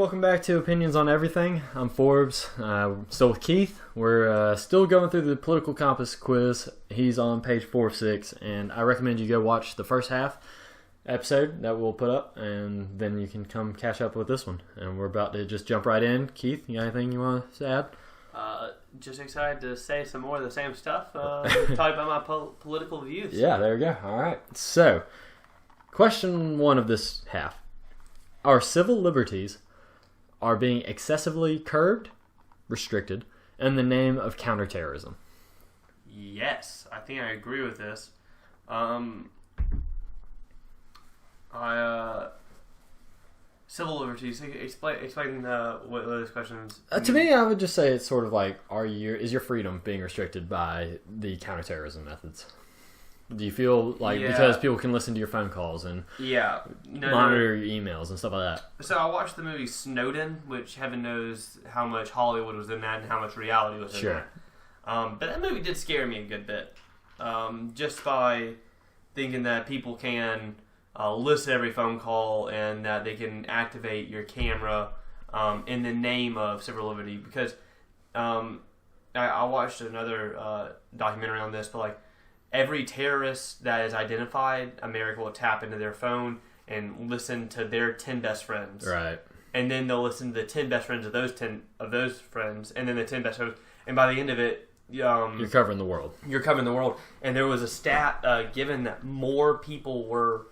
welcome back to Opinions on Everything. I'm Forbes, still with Keith. We're still going through the Political Compass quiz. He's on page 4 of 6, and I recommend you go watch the first half episode that we'll put up, and then you can come catch up with this one. And we're about to just jump right in. Keith, you got anything you want to add? Just excited to say some more of the same stuff. Talk about my political views. Yeah, there we go. All right. So, question 1 of this half. Our civil liberties are being excessively curbed, restricted, in the name of counterterrorism. Yes, I think I agree with this. Civil liberties. Explain what those questions. To me, I would just say it's sort of like, is your freedom being restricted by the counterterrorism methods? Do you feel like because people can listen to your phone calls and monitor your emails and stuff like that? So I watched the movie Snowden, which heaven knows how much Hollywood was in that and how much reality was in that. But that movie did scare me a good bit. Just by thinking that people can listen to every phone call and that they can activate your camera in the name of civil liberty. Because I watched another documentary on this, but like, every terrorist that is identified, America will tap into their phone and listen to their 10 best friends. Right. And then they'll listen to the 10 best friends of those friends, and then the 10 best friends. And by the end of it, you're covering the world. You're covering the world. And there was a stat given that more people were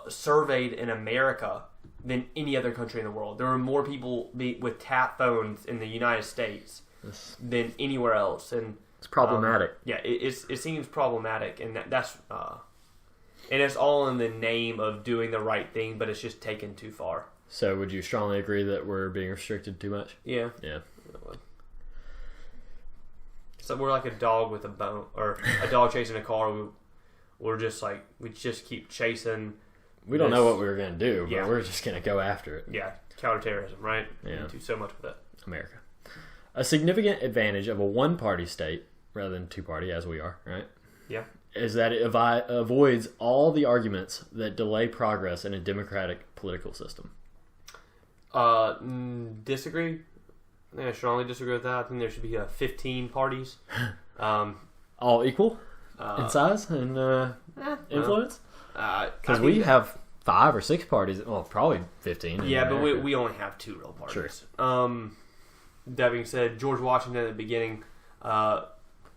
surveyed in America than any other country in the world. There were more people with tap phones in the United States than anywhere else. And it's problematic. It seems problematic, and that's and it's all in the name of doing the right thing, but it's just taken too far. So, would you strongly agree that we're being restricted too much? Yeah. Yeah. So we're like a dog with a bone, or a dog chasing a car. We're just like we just keep chasing. We don't know what we're gonna do, but we're just gonna go after it. Yeah, counterterrorism, right? Yeah. We do so much with it. America. A significant advantage of a one-party state, rather than two-party, as we are, right? Yeah. Is that it avoids all the arguments that delay progress in a democratic political system. Disagree. I strongly disagree with that. I think there should be 15 parties. All equal in size and influence? Because we have 5 or 6 parties. Well, probably 15. Yeah, but we only have 2 real parties. Sure. That being said, George Washington at the beginning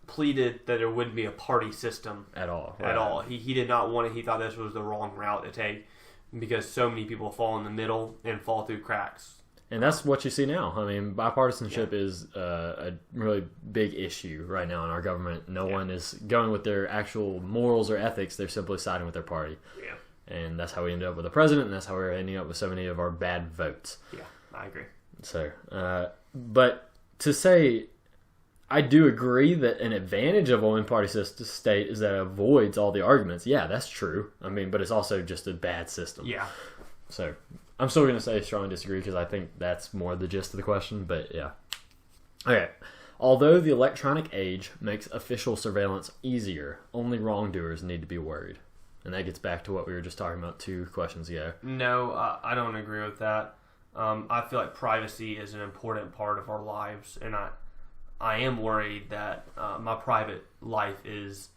pleaded that there wouldn't be a party system at all. At all. He did not want it. He thought this was the wrong route to take because so many people fall in the middle and fall through cracks. And that's what you see now. I mean, bipartisanship is a really big issue right now in our government. No one is going with their actual morals or ethics. They're simply siding with their party. Yeah. And that's how we end up with a president, and that's how we're ending up with so many of our bad votes. Yeah, I agree. So, but to say, I do agree that an advantage of a one-party state is that it avoids all the arguments. Yeah, that's true. I mean, but it's also just a bad system. Yeah. So, I'm still going to say strongly disagree because I think that's more the gist of the question, but yeah. Okay. Although the electronic age makes official surveillance easier, only wrongdoers need to be worried. And that gets back to what we were just talking about 2 questions ago. No, I don't agree with that. I feel like privacy is an important part of our lives, and I am worried that my private life is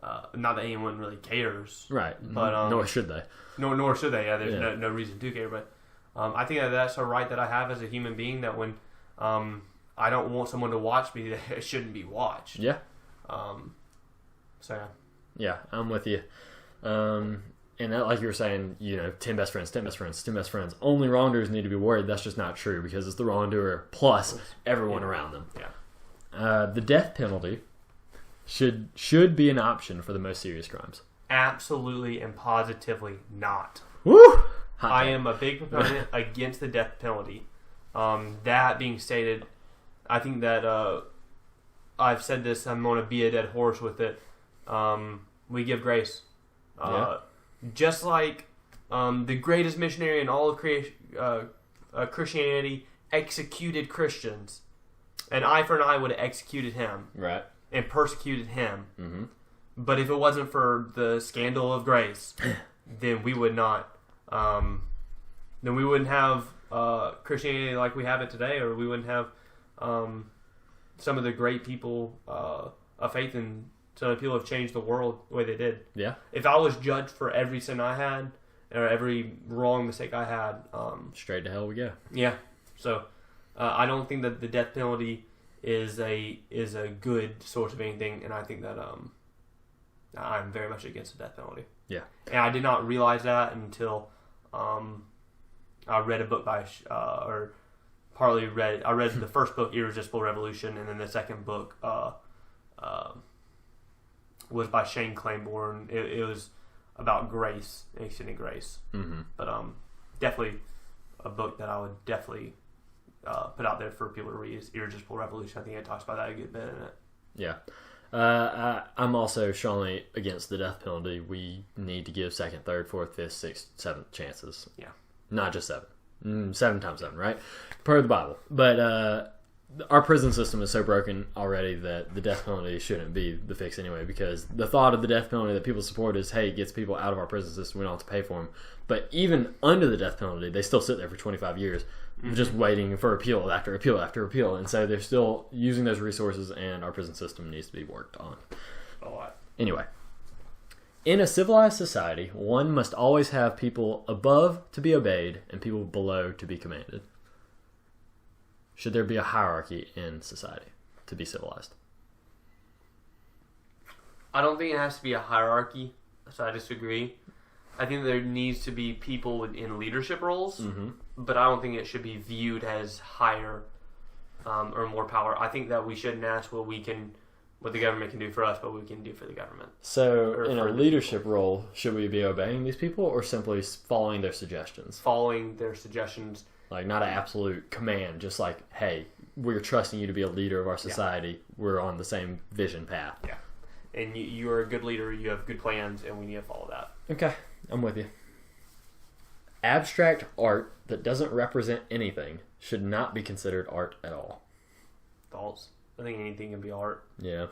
not that anyone really cares, right? But nor should they. Nor should they. Yeah, there's no reason to care. But I think that's a right that I have as a human being. That when I don't want someone to watch me, that it shouldn't be watched. Yeah. So yeah, I'm with you. And that, like you were saying, 10 best friends. Only wrongdoers need to be worried. That's just not true because it's the wrongdoer plus everyone around them. Yeah. The death penalty should be an option for the most serious crimes. Absolutely and positively not. Woo! I am a big proponent against the death penalty. That being stated, I think that I've said this. I'm going to be a dead horse with it. We give grace. Just like the greatest missionary in all of Christianity executed Christians. An eye for an eye would have executed him. Right. And persecuted him. Mm-hmm. But if it wasn't for the scandal of grace, then we would not. Then we wouldn't have Christianity like we have it today, or we wouldn't have some of the great people of faith and some of the people who have changed the world the way they did. Yeah. If I was judged for every sin I had or every wrong mistake I had, straight to hell we go. Yeah. So I don't think that the death penalty is a good source of anything, and I think that I'm very much against the death penalty. Yeah. And I did not realize that until I read a book by I read the first book, Irresistible Revolution, and then the second book was by Shane Claiborne. It was about grace, extended grace. Mm-hmm. But definitely a book that I would definitely put out there for people to read is Irresistible Revolution. I think it talks about that a good bit in it. Yeah. I'm also strongly against the death penalty. We need to give second, third, fourth, fifth, sixth, seventh chances. Yeah. Not just 7. 7 times 7, right? Per the Bible. But our prison system is so broken already that the death penalty shouldn't be the fix anyway, because the thought of the death penalty that people support is, hey, it gets people out of our prison system, we don't have to pay for them. But even under the death penalty, they still sit there for 25 years just waiting for appeal after appeal after appeal. And so they're still using those resources, and our prison system needs to be worked on. A lot. Anyway. In a civilized society, one must always have people above to be obeyed and people below to be commanded. Should there be a hierarchy in society to be civilized? I don't think it has to be a hierarchy, so I disagree. I think there needs to be people in leadership roles, but I don't think it should be viewed as higher or more power. I think that we shouldn't ask what the government can do for us, but we can do for the government. So, in a leadership role, should we be obeying these people or simply following their suggestions? Following their suggestions. Like, not an absolute command, just like, hey, we're trusting you to be a leader of our society. Yeah. We're on the same vision path. Yeah. And you're a good leader, you have good plans, and we need to follow that. Okay, I'm with you. Abstract art that doesn't represent anything should not be considered art at all. False. I think anything can be art. Yeah.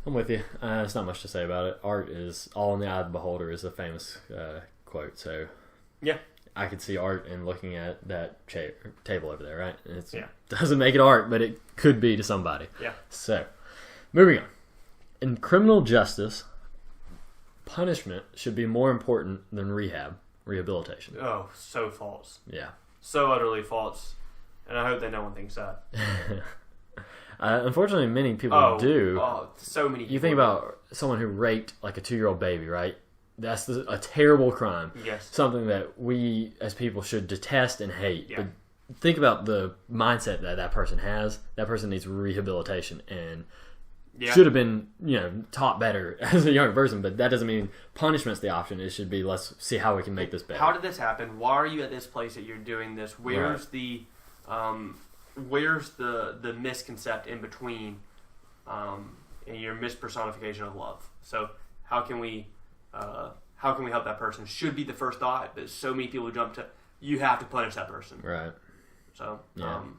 I'm with you. There's not much to say about it. Art is all in the eye of the beholder is a famous quote. So yeah, I could see art in looking at that table over there, right? It doesn't make it art, but it could be to somebody. Yeah. So, moving on. In criminal justice, punishment should be more important than rehabilitation. Oh, so false. Yeah. So utterly false. And I hope that no one thinks that. Unfortunately, many people do. Oh, so many people. You think about someone who raped like a 2-year-old baby, right? That's a terrible crime. Yes. Something that we as people should detest and hate. Yeah. But think about the mindset that person has. That person needs rehabilitation and should have been, taught better as a young person. But that doesn't mean punishment's the option. It should be, let's see how we can make this better. How did this happen? Why are you at this place that you're doing this? Where's the misconcept in between and your mispersonification of love? So how can we help that person? Should be the first thought, but so many people jump to, you have to punish that person. Right. So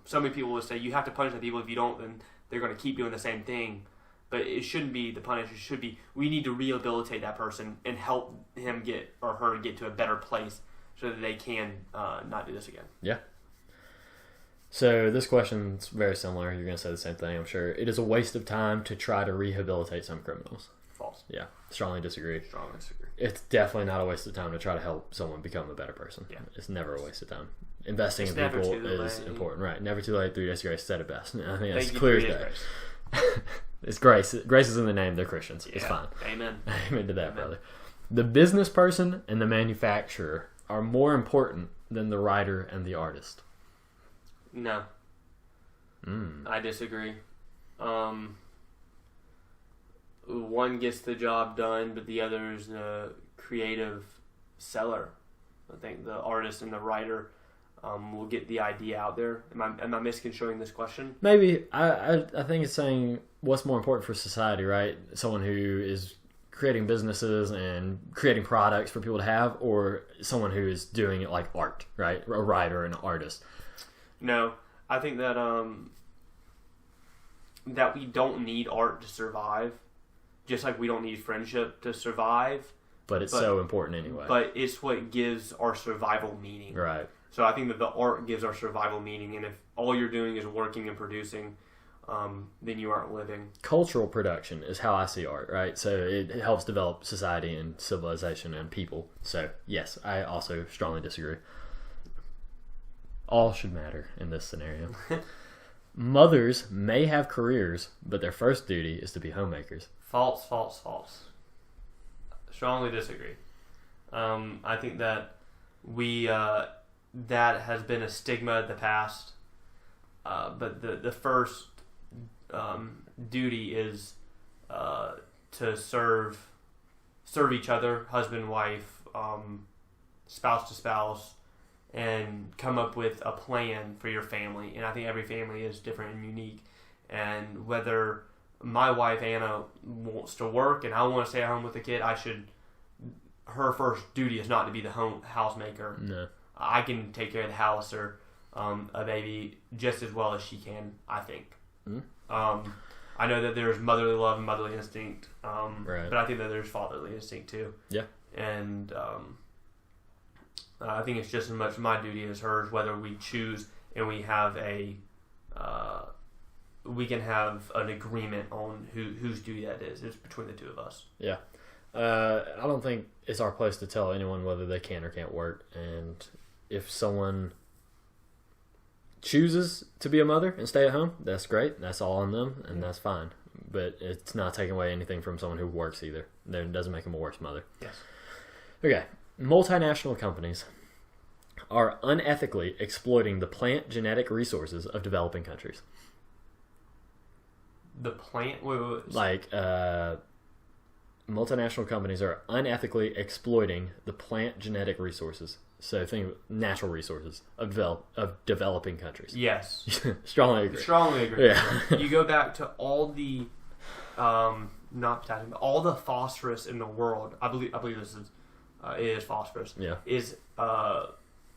so many people will say, you have to punish the people. If you don't, then they're going to keep doing the same thing. But it shouldn't be the punish. It should be, we need to rehabilitate that person and help him or her get to a better place so that they can not do this again. Yeah. So this question's very similar. You're going to say the same thing, I'm sure. It is a waste of time to try to rehabilitate some criminals. False. Yeah. Strongly disagree. Strongly disagree. It's definitely not a waste of time to try to help someone become a better person. Yeah. It's never a waste of time. Investing in people is important. Right. Never too late. 3 days grace said it best. I think that's clear as day. It's grace. Grace is in the name. They're Christians. Yeah. It's fine. Amen. Amen to that, brother. The business person and the manufacturer are more important than the writer and the artist. No. I disagree. One gets the job done, but the other is the creative seller. I think the artist and the writer will get the idea out there. Am I misconstruing this question? Maybe. I think it's saying what's more important for society, right? Someone who is creating businesses and creating products for people to have, or someone who is doing it like art, right? A writer and an artist. No, I think that that we don't need art to survive, just like we don't need friendship to survive. But it's so important anyway. But it's what gives our survival meaning. Right. So I think that the art gives our survival meaning, and if all you're doing is working and producing, then you aren't living. Cultural production is how I see art, right? So it helps develop society and civilization and people. So yes, I also strongly disagree. All should matter in this scenario. Mothers may have careers, but their first duty is to be homemakers. False, false, false. Strongly disagree. I think that that has been a stigma of the past, but the first duty is to serve each other, husband, wife, spouse to spouse, and come up with a plan for your family. And I think every family is different and unique. And whether my wife Anna wants to work and I want to stay at home with the kid, her first duty is not to be the housemaker. No. I can take care of the house or a baby just as well as she can, I think. Mm-hmm. I know that there's motherly love and motherly instinct, right. but I think that there's fatherly instinct too. Yeah. And I think it's just as much my duty as hers, whether we choose and we have we can have an agreement on whose duty that is. It's between the two of us. Yeah. I don't think it's our place to tell anyone whether they can or can't work. And if someone chooses to be a mother and stay at home, that's great. That's all on them, and that's fine. But it's not taking away anything from someone who works either. That doesn't make them a worse mother. Yes. Okay. Multinational companies are unethically exploiting the plant genetic resources of developing countries. The plant? Wait. Like, multinational companies are unethically exploiting the plant genetic resources. So think of natural resources of developing countries. Yes. Strongly agree. Strongly agree. Yeah. You go back to all the, not potassium, but all the phosphorus in the world. I believe this is, it is phosphorus. Yeah.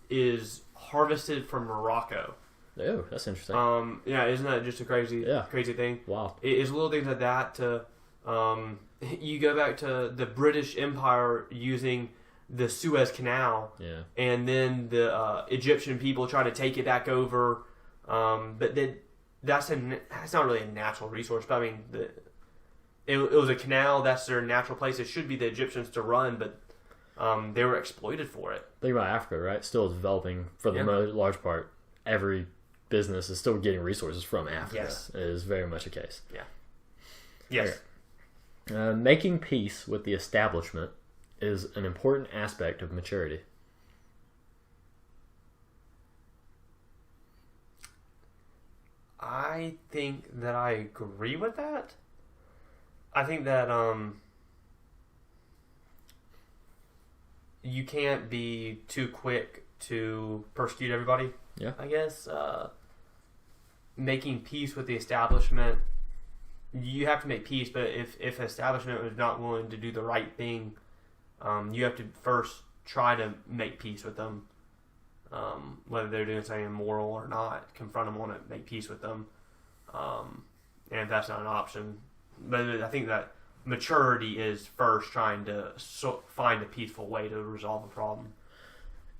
Is harvested from Morocco. Oh, that's interesting. Yeah, isn't that just a crazy thing? Wow. It is little things like that to, you go back to the British Empire using the Suez Canal, and then the Egyptian people try to take it back over, but then that's not really a natural resource. But I mean, it was a canal. That's their natural place. It should be the Egyptians to run, but they were exploited for it. Think about Africa, right? Still developing for the large part. Every business is still getting resources from Africa. Yes, it is very much a case. Yeah. Yes. Making peace with the establishment is an important aspect of maturity. I think that I agree with that. I think that you can't be too quick to persecute everybody. Yeah. I guess making peace with the establishment, you have to make peace, but if establishment is not willing to do the right thing, you have to first try to make peace with them, whether they're doing something immoral or not. Confront them on it, make peace with them, and if that's not an option, but I think that maturity is first trying to find a peaceful way to resolve a problem.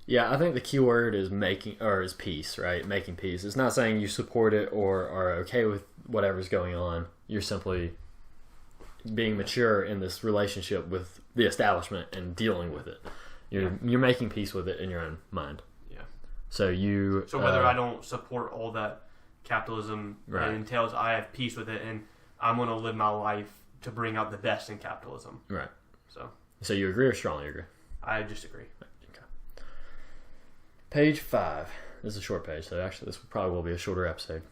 Yeah, I think the key word is is peace, right? Making peace. It's not saying you support it or are okay with whatever's going on. You're simply being mature in this relationship with the establishment and dealing with it. You're making peace with it in your own mind. Yeah. So whether I don't support all that capitalism entails, I have peace with it, and I'm going to live my life to bring out the best in capitalism. Right. So you agree or strongly agree? I just agree. Okay. Page 5. This is a short page, so actually this probably will be a shorter episode.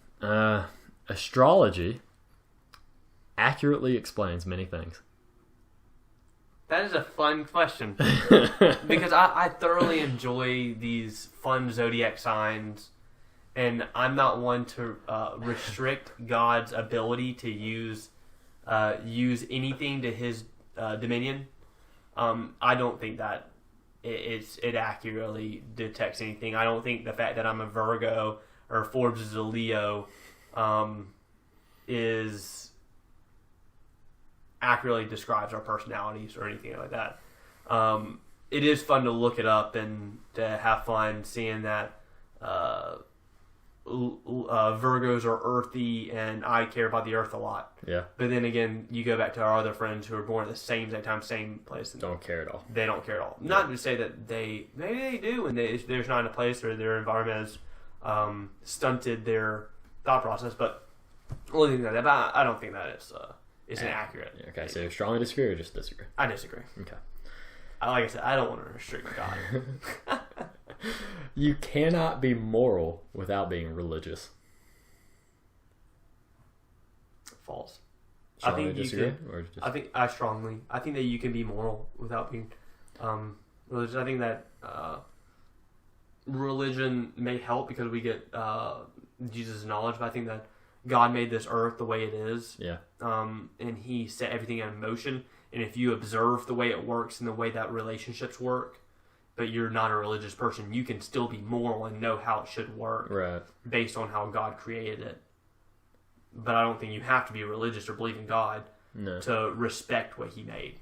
Astrology accurately explains many things. That is a fun question. Because I thoroughly enjoy these fun zodiac signs, and I'm not one to restrict God's ability to use anything to his dominion. I don't think that it accurately detects anything. I don't think the fact that I'm a Virgo or Forbes is a Leo is accurately describes our personalities or anything like that. It is fun to look it up and to have fun seeing that Virgos are earthy, and I care about the earth a lot. Yeah. But then again, you go back to our other friends who are born at the same time, same place. And don't care at all. They don't care at all. Not to say that maybe they do, and they're not in a place where their environment has stunted their thought process. But only thing that I don't think that is inaccurate. Okay, so you strongly disagree or just disagree? I disagree. Okay. Like I said, I don't want to restrict God. You cannot be moral without being religious. False. Strongly I think disagree, you can. or just... I think that you can be moral without being religious. I think that religion may help because we get Jesus' knowledge, but I think that God made this earth the way it is. Yeah. And He set everything in motion. And if you observe the way it works and the way that relationships work, but you're not a religious person, you can still be moral and know how it should work, right, based on how God created it. But I don't think you have to be religious or believe in God to respect what He made.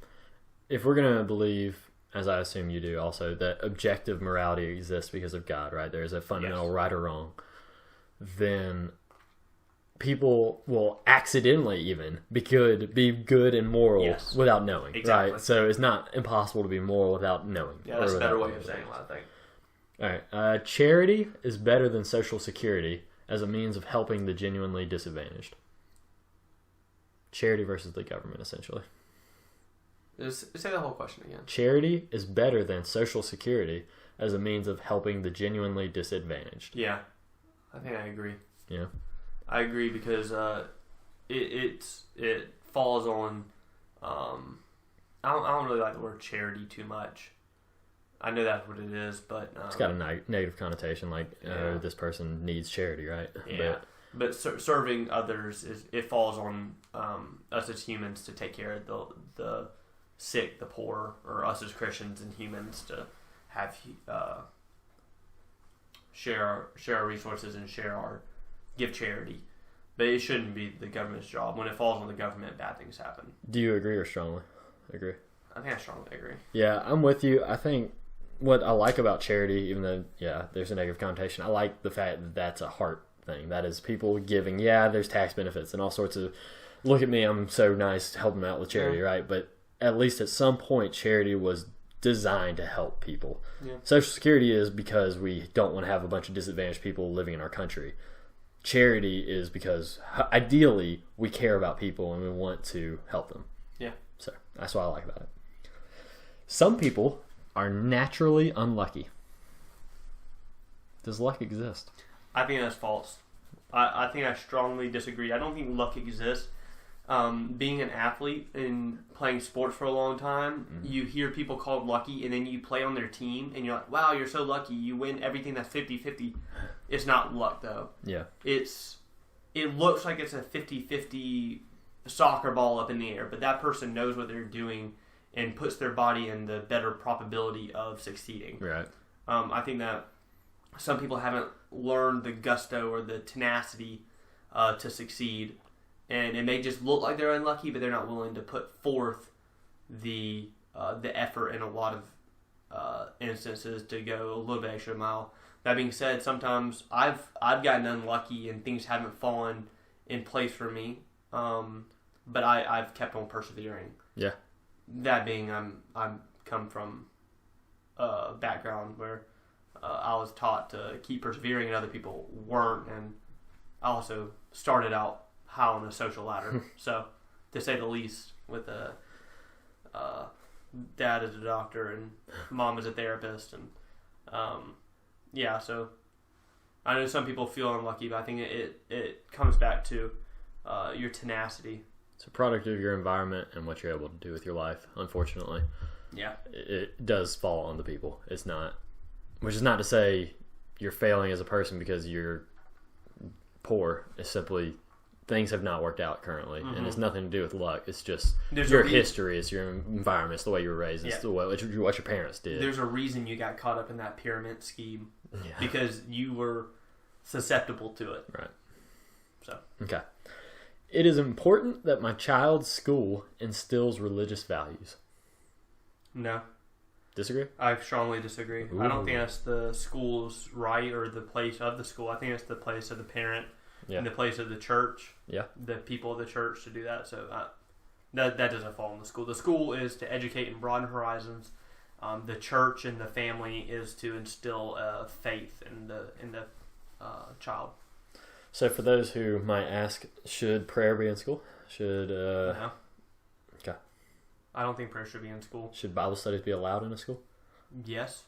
If we're going to believe, as I assume you do also, that objective morality exists because of God, right? There's a fundamental right or wrong. Then people will accidentally even be good and moral without knowing, right? So it's not impossible to be moral without knowing. Yeah, that's a better way of saying it, I think. All right. Charity is better than Social Security as a means of helping the genuinely disadvantaged. Charity versus the government, essentially. Just say the whole question again. Charity is better than Social Security as a means of helping the genuinely disadvantaged. Yeah, I think I agree. Yeah. I agree because it falls on I don't really like the word charity too much. I know that's what it is, but it's got a negative connotation, like this person needs charity, right? Yeah. But serving others it falls on us as humans to take care of the sick, the poor, or us as Christians and humans to have share our resources and give charity. But it shouldn't be the government's job. When it falls on the government, bad things happen. Do you agree or strongly agree? I think I strongly agree. Yeah, I'm with you. I think what I like about charity, even though, there's a negative connotation, I like the fact that that's a heart thing. That is people giving. Yeah, there's tax benefits and all sorts of, look at me, I'm so nice helping out with charity, right? But at least at some point, charity was designed to help people. Yeah. Social Security is because we don't want to have a bunch of disadvantaged people living in our country. Charity is because ideally we care about people and we want to help them. Yeah. So that's what I like about it. Some people are naturally unlucky. Does luck exist? I think that's false. I think I strongly disagree. I don't think luck exists. Being an athlete and playing sports for a long time, you hear people called lucky, and then you play on their team, and you're like, wow, you're so lucky. You win everything that's 50-50. It's not luck, though. Yeah. It looks like it's a 50-50 soccer ball up in the air, but that person knows what they're doing and puts their body in the better probability of succeeding. Right. I think that some people haven't learned the gusto or the tenacity to succeed. And it may just look like they're unlucky, but they're not willing to put forth the effort in a lot of instances to go a little bit extra mile. That being said, sometimes I've gotten unlucky and things haven't fallen in place for me, but I've kept on persevering. Yeah. That being, I'm come from a background where I was taught to keep persevering and other people weren't, and I also started out high on a social ladder. So, to say the least, with dad as a doctor and mom as a therapist, and so I know some people feel unlucky, but I think it comes back to your tenacity. It's a product of your environment and what you're able to do with your life, unfortunately. Yeah. It does fall on the people. It's not, which is not to say you're failing as a person because you're poor. It's simply things have not worked out currently, and it's nothing to do with luck. It's just your history, it's your environment, it's the way you were raised, it's what your parents did. There's a reason you got caught up in that pyramid scheme, because you were susceptible to it. Right. So. Okay. It is important that my child's school instills religious values. No. Disagree? I strongly disagree. Ooh. I don't think that's the school's right or the place of the school. I think it's the place of the parent and the place of the church. Yeah. The people of the church to do that. So that doesn't fall in the school. The school is to educate and broaden horizons. The church and the family is to instill faith in the child. So for those who might ask, should prayer be in school? Should No. Okay. I don't think prayer should be in school. Should Bible studies be allowed in a school? Yes.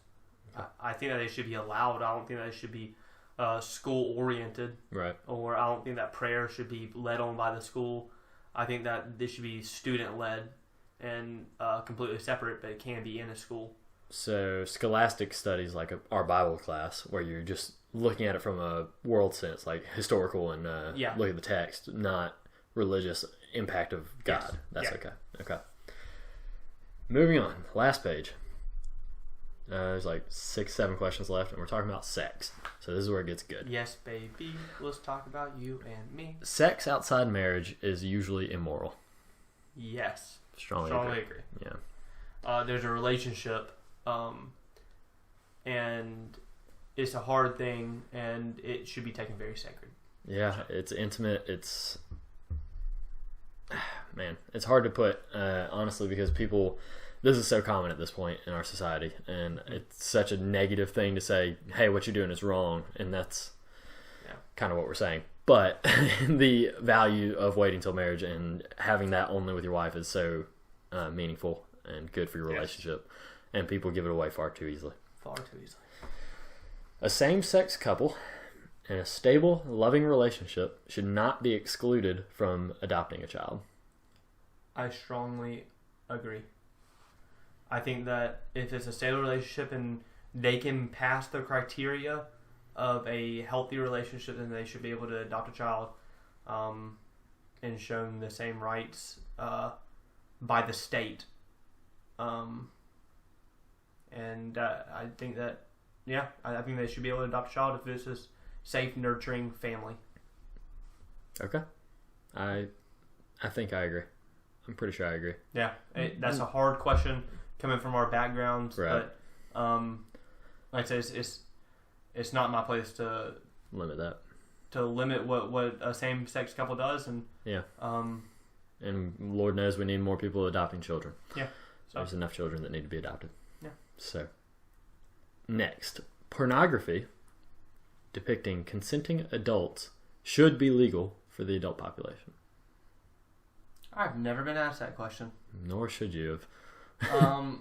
I think that they should be allowed. I don't think that they should be school oriented. Right. Or I don't think that prayer should be led on by the school. I think that this should be student led and completely separate, but it can be in a school. So scholastic studies, like our Bible class, where you're just looking at it from a world sense, like historical and look at the text, not religious impact of God. Yes. That's okay. Okay. Moving on. Last page. There's like 6-7 questions left, and we're talking about sex. So this is where it gets good. Yes, baby. Let's talk about you and me. Sex outside marriage is usually immoral. Yes. Strongly agree. Yeah. There's a relationship, and it's a hard thing, and it should be taken very sacred. Yeah, it's intimate. It's it's hard to put honestly, because people. This is so common at this point in our society, and it's such a negative thing to say, hey, what you're doing is wrong, and that's kind of what we're saying. But the value of waiting till marriage and having that only with your wife is so meaningful and good for your relationship, and people give it away far too easily. Far too easily. A same-sex couple in a stable, loving relationship should not be excluded from adopting a child. I strongly agree. I think that if it's a stable relationship and they can pass the criteria of a healthy relationship, then they should be able to adopt a child and shown the same rights by the state. And I think that, I think they should be able to adopt a child if it's a safe, nurturing family. Okay. I think I agree. I'm pretty sure I agree. Yeah, that's a hard question coming from our backgrounds, right. But like I say, it's not my place to limit that. To limit what a same-sex couple does, and and Lord knows we need more people adopting children. Yeah, so. There's enough children that need to be adopted. Yeah. So, next, pornography depicting consenting adults should be legal for the adult population. I've never been asked that question. Nor should you have.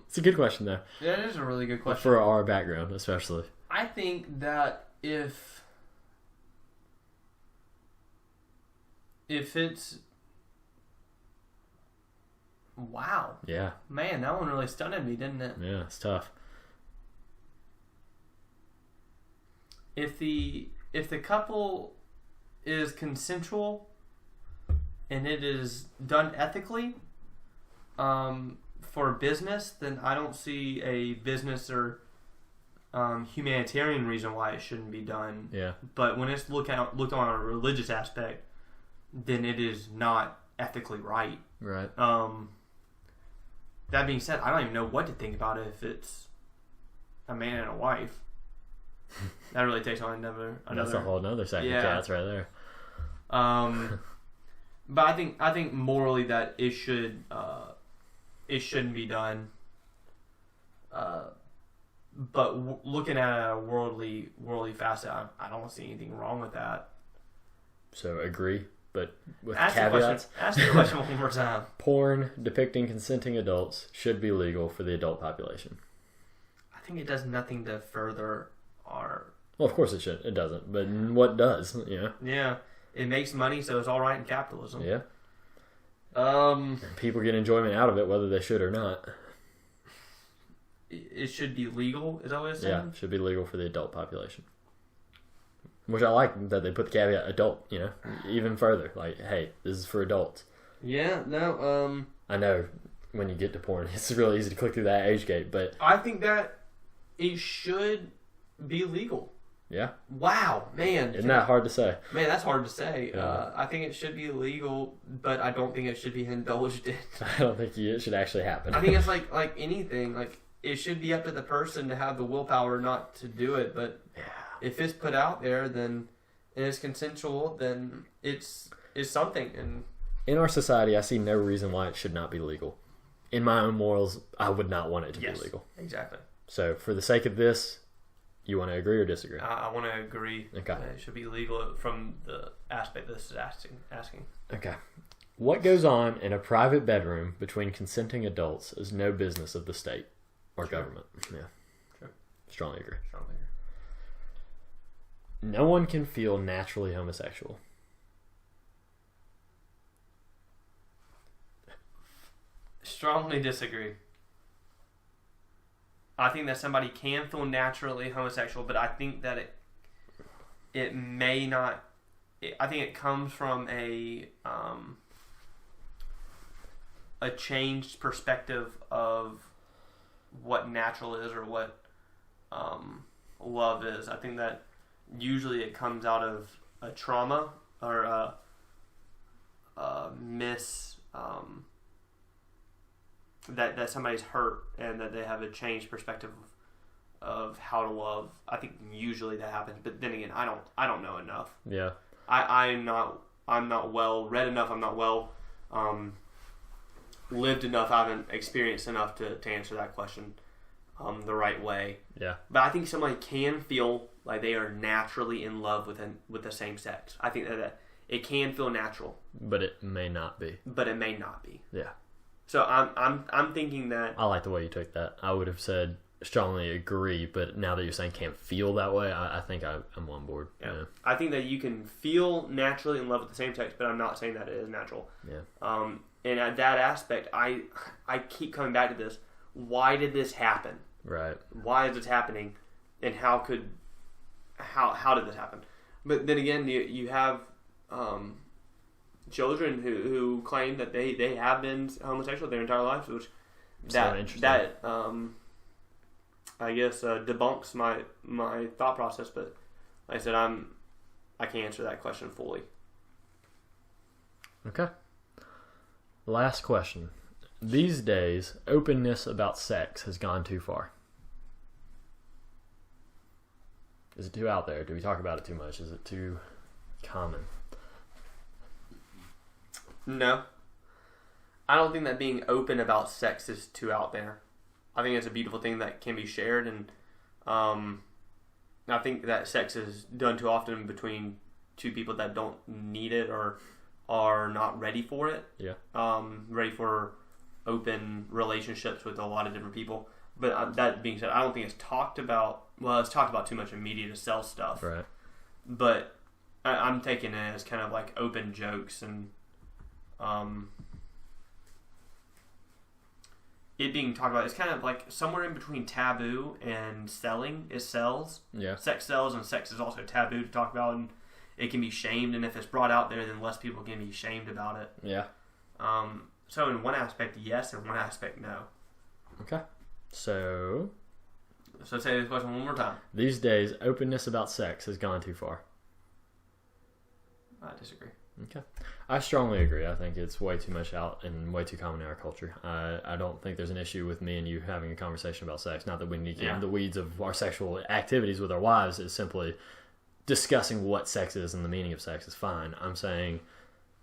It's a good question, though. Yeah, it is a really good question. For our background, especially. I think that if it's... Wow. Yeah. Man, that one really stunned me, didn't it? Yeah, it's tough. If the couple is consensual and it is done ethically, for business, then I don't see a business or humanitarian reason why it shouldn't be done. Yeah. But when it's looked on a religious aspect, then it is not ethically right. Right. That being said, I don't even know what to think about it if it's a man and a wife. That really takes on another. That's a whole nother second cats right there. But I think morally that it shouldn't be done. But looking at a worldly facet, I don't see anything wrong with that. So agree, but with Ask caveats. Ask the question one more time. Porn depicting consenting adults should be legal for the adult population. I think it does nothing to further our... Well, of course it should. It doesn't. But what does? Yeah. It makes money, so it's all right in capitalism. Yeah. People get enjoyment out of it, whether they should or not. It should be legal, is that what it's saying? Yeah, it should be legal for the adult population. Which I like that they put the caveat adult, even further. Like, hey, this is for adults. Yeah, no, I know when you get to porn, it's really easy to click through that age gate, but... I think that it should be legal. Yeah. Wow, man. Isn't that hard to say? Man, that's hard to say. Yeah. I think it should be legal, but I don't think it should be indulged in. I don't think it should actually happen. I think it's like anything. Like, it should be up to the person to have the willpower not to do it. But if it's put out there, then and it's consensual, then it's something. And in our society, I see no reason why it should not be legal. In my own morals, I would not want it to be legal. Exactly. So, for the sake of this, you want to agree or disagree? I want to agree. Okay. It should be legal from the aspect this is asking. Okay. What goes on in a private bedroom between consenting adults is no business of the state or government. Yeah. True. Strongly agree. Strongly agree. No one can feel naturally homosexual. Strongly disagree. I think that somebody can feel naturally homosexual, but I think that it may not. I think it comes from a changed perspective of what natural is or what love is. I think that usually it comes out of a trauma or a that somebody's hurt and that they have a changed perspective of how to love. I think usually that happens, but then again, I don't know enough. Yeah. I'm not well read enough. I'm not well lived enough. I haven't experienced enough to answer that question the right way. Yeah. But I think somebody can feel like they are naturally in love with the same sex. I think that it can feel natural, but it may not be. But it may not be. Yeah. So I'm thinking that. I like the way you took that. I would have said strongly agree, but now that you're saying can't feel that way, I think I'm on board. Yeah. I think that you can feel naturally in love with the same sex, but I'm not saying that it is natural. Yeah. And at that aspect, I keep coming back to this. Why did this happen? Right. Why is this happening? And how did this happen? But then again, you have children who claim that they have been homosexual their entire lives, which that I guess debunks my thought process. But like I said, I can't answer that question fully. Okay. Last question. These days, openness about sex has gone too far. Is it too out there? Do we talk about it too much? Is it too common? No. I don't think that being open about sex is too out there. I think it's a beautiful thing that can be shared, and I think that sex is done too often between two people that don't need it or are not ready for it. Yeah. Ready for open relationships with a lot of different people. But that being said, I don't think it's talked about. Well, it's talked about too much in media to sell stuff. Right. But I'm taking it as kind of like open jokes and it being talked about. It's kind of like somewhere in between taboo and selling. It sells. Yeah. Sex sells, and sex is also taboo to talk about, and it can be shamed. And if it's brought out there, then less people can be shamed about it. Yeah. So in one aspect, yes, and one aspect, no. Okay. So say this question one more time. These days, openness about sex has gone too far. I disagree. Okay. I strongly agree. I think it's way too much out and way too common in our culture. I don't think there's an issue with me and you having a conversation about sex. Not that we need to get in the weeds of our sexual activities with our wives. It's simply discussing what sex is and the meaning of sex is fine. I'm saying,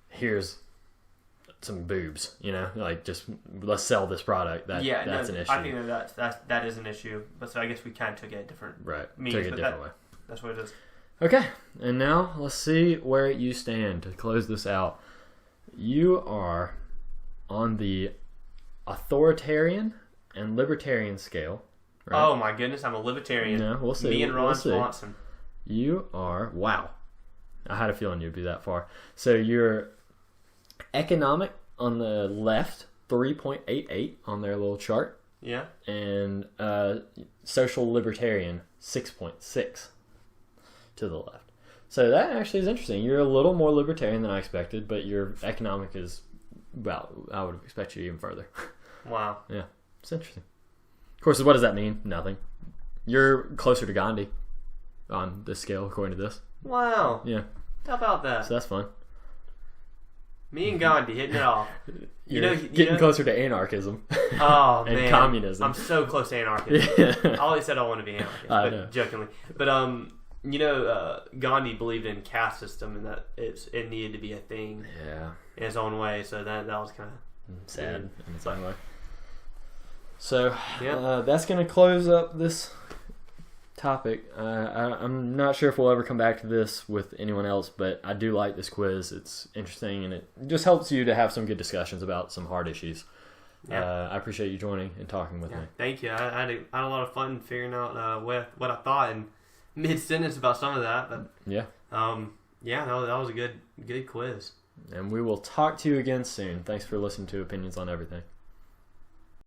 here's some boobs, like just let's sell this product. That's an issue. I think that is an issue. But so I guess we kind of took it different. Right. Means, took it a different way. That's what it is. Okay, and now let's see where you stand to close this out. You are on the authoritarian and libertarian scale. Right? Oh my goodness, I'm a libertarian. No, we'll see. Me and Ron Swanson. You are, wow. I had a feeling you'd be that far. So you're economic on the left, 3.88 on their little chart. Yeah. And social libertarian, 6.6 to the left. So that actually is interesting. You're a little more libertarian than I expected, but your economic is, well, I would expect you even further. Wow. Yeah. It's interesting. Of course, what does that mean? Nothing. You're closer to Gandhi on this scale, according to this. Wow. Yeah. How about that? So that's fun. Me and Gandhi hitting it off. You're getting closer to anarchism. Oh, and man. communism. I'm so close to anarchism. I always said I want to be anarchist, I but know. jokingly. But Gandhi believed in caste system and that it needed to be a thing in its own way. So that was kind of sad in its own way. So that's going to close up this topic. I'm not sure if we'll ever come back to this with anyone else, but I do like this quiz. It's interesting, and it just helps you to have some good discussions about some hard issues. I appreciate you joining and talking with me. Thank you. I had a lot of fun figuring out what I thought in mid-sentence about some of that. But that was a good quiz. And we will talk to you again soon. Thanks for listening to Opinions on Everything.